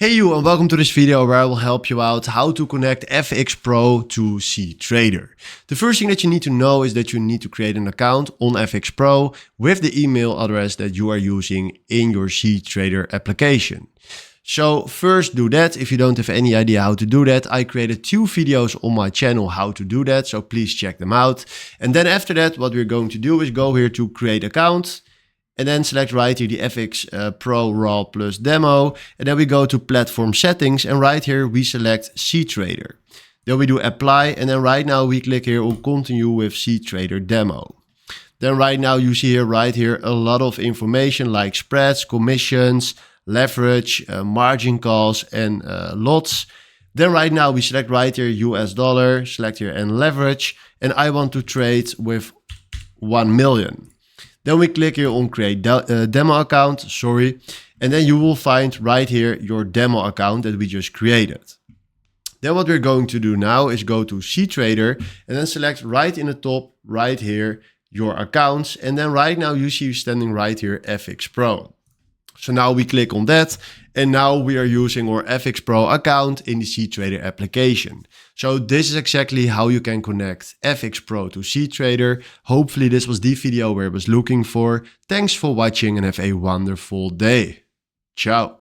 Hey you, and welcome to this video where I will help you out how to connect FxPro to cTrader. The first thing that you need to know is that you need to create an account on FxPro with the email address that you are using in your cTrader application. So first do that. If you don't have any idea how to do that, I created 2 videos on my channel how to do that, so please check them out. And then after that, what we're going to do is go here to create account. And then select right here the FxPro Raw plus demo. And then we go to platform settings. And right here we select cTrader. Then we do apply. And then right now we click here on continue with cTrader demo. Then right now you see here right here a lot of information like spreads, commissions, leverage, margin calls and lots. Then right now we select right here US dollar, select here and leverage. And I want to trade with 1 million. Then we click here on create demo account, and then you will find right here your demo account that we just created. Then what we're going to do now is go to cTrader and then select right in the top, right here, your accounts. And then right now you see standing right here FxPro. So now we click on that and now we are using our FxPro account in the cTrader application. So this is exactly how you can connect FxPro to cTrader. Hopefully this was the video where I was looking for. Thanks for watching and have a wonderful day. Ciao.